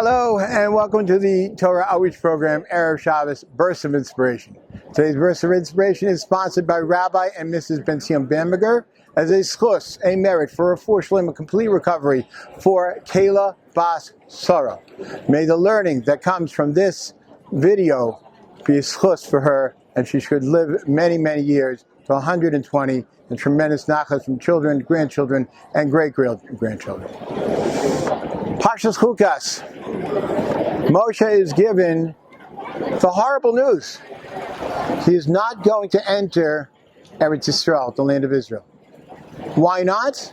Hello and welcome to the Torah Outreach Program, Erev Shabbos, Burst of Inspiration. Today's Burst of Inspiration is sponsored by Rabbi and Mrs. Ben-Sion Bamberger as a schus, a merit for a Shlema, a complete recovery for Kayla Bas Sarah. May the learning that comes from this video be a schus for her, and she should live many, many years to 120 and tremendous nachas from children, grandchildren, and great-grandchildren. Parshas Chukas. Moshe is given the horrible news. He is not going to enter Eretz Yisrael, the land of Israel. Why not?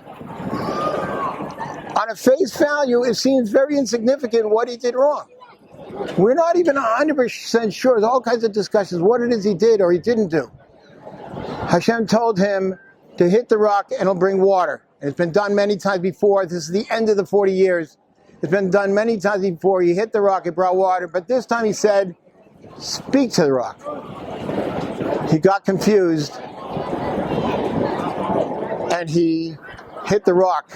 On a face value, it seems very insignificant what he did wrong. We're not even 100% sure. There's all kinds of discussions what it is he did or he didn't do. Hashem told him to hit the rock and it'll bring water. And it's been done many times before. This is the end of the 40 years. It's been done many times before. He hit the rock, it brought water. But this time he said, speak to the rock. He got confused and he hit the rock.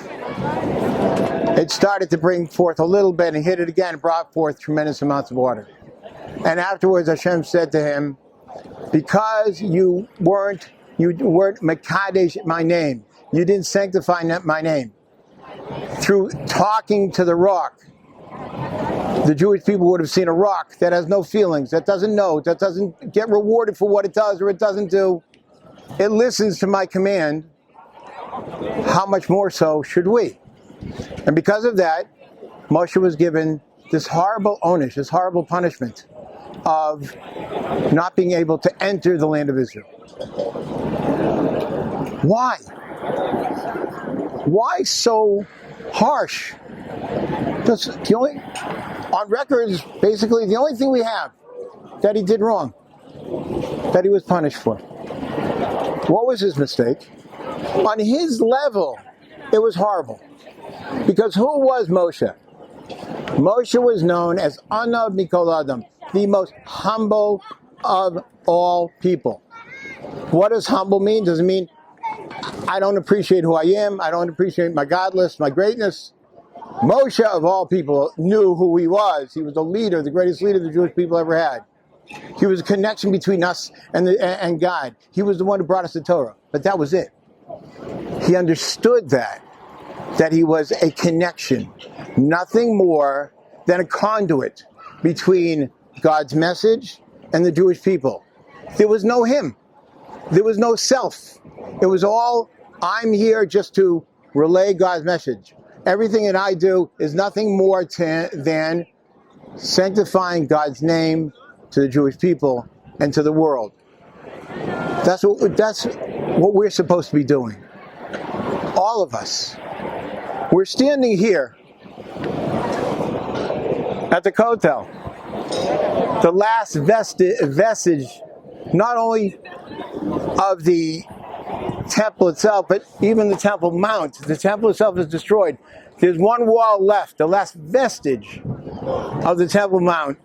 It started to bring forth a little bit and hit it again, brought forth tremendous amounts of water. And afterwards Hashem said to him, because you weren't Mekadesh my name, you didn't sanctify my name. Through talking to the rock, the Jewish people would have seen a rock that has no feelings, that doesn't know, that doesn't get rewarded for what it does or it doesn't do. It listens to my command. How much more so should we? And because of that, Moshe was given this horrible onish, this horrible punishment of not being able to enter the land of Israel. Why? Why so harsh? That's the only, on records, basically the only thing we have that he did wrong, that he was punished for. What was his mistake? On his level, it was horrible. Because who was Moshe? Moshe was known as Anav Mikol Adam, the most humble of all people. What does humble mean? Does it mean I don't appreciate who I am, I don't appreciate my godless, my greatness? Moshe, of all people, knew who he was. He was the leader, the greatest leader the Jewish people ever had. He was a connection between us and God. He was the one who brought us the Torah. But that was it. He understood that he was a connection, nothing more than a conduit between God's message and the Jewish people. There was no him. There was no self. It was all, I'm here just to relay God's message. Everything that I do is nothing more than sanctifying God's name to the Jewish people and to the world. That's what we're supposed to be doing. All of us. We're standing here at the Kotel. The last vestige, not only of the temple itself, but even the Temple Mount. The temple itself is destroyed. There's one wall left. The last vestige of the Temple Mount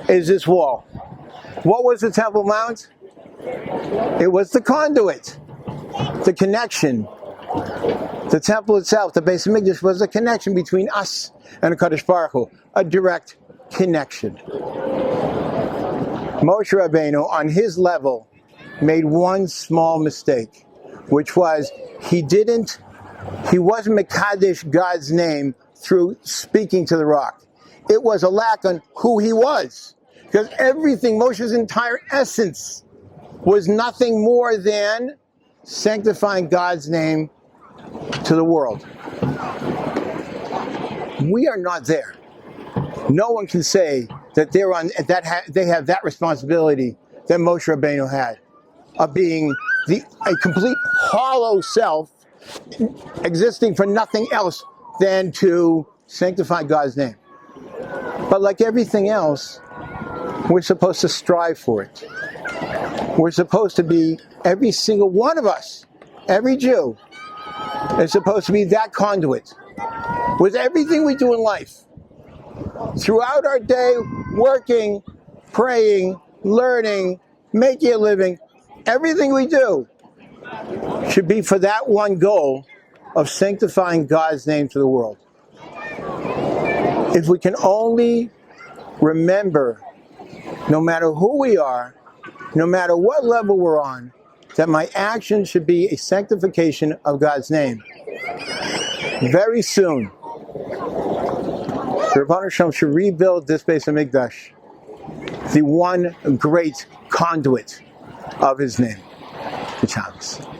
is this wall. What was the Temple Mount? It was the conduit, the connection. The temple itself, the Beis Hamikdash, was a connection between us and the Kadosh Baruch Hu, a direct connection. Moshe Rabbeinu, on his level, made one small mistake, which was he wasn't Mekadesh God's name through speaking to the rock. It was a lack on who he was. Because everything, Moshe's entire essence, was nothing more than sanctifying God's name to the world. We are not there. No one can say that they have that responsibility that Moshe Rabbeinu had, of being a complete hollow self, existing for nothing else than to sanctify God's name. But like everything else, we're supposed to strive for it. We're supposed to be, every single one of us, every Jew, is supposed to be that conduit. With everything we do in life, throughout our day, working, praying, learning, making a living, everything we do should be for that one goal of sanctifying God's name to the world. If we can only remember, no matter who we are, no matter what level we're on, that my action should be a sanctification of God's name. Very soon, the Rebbeinu Shalom should rebuild this Beis HaMikdash, the one great conduit of his name. Shabbos.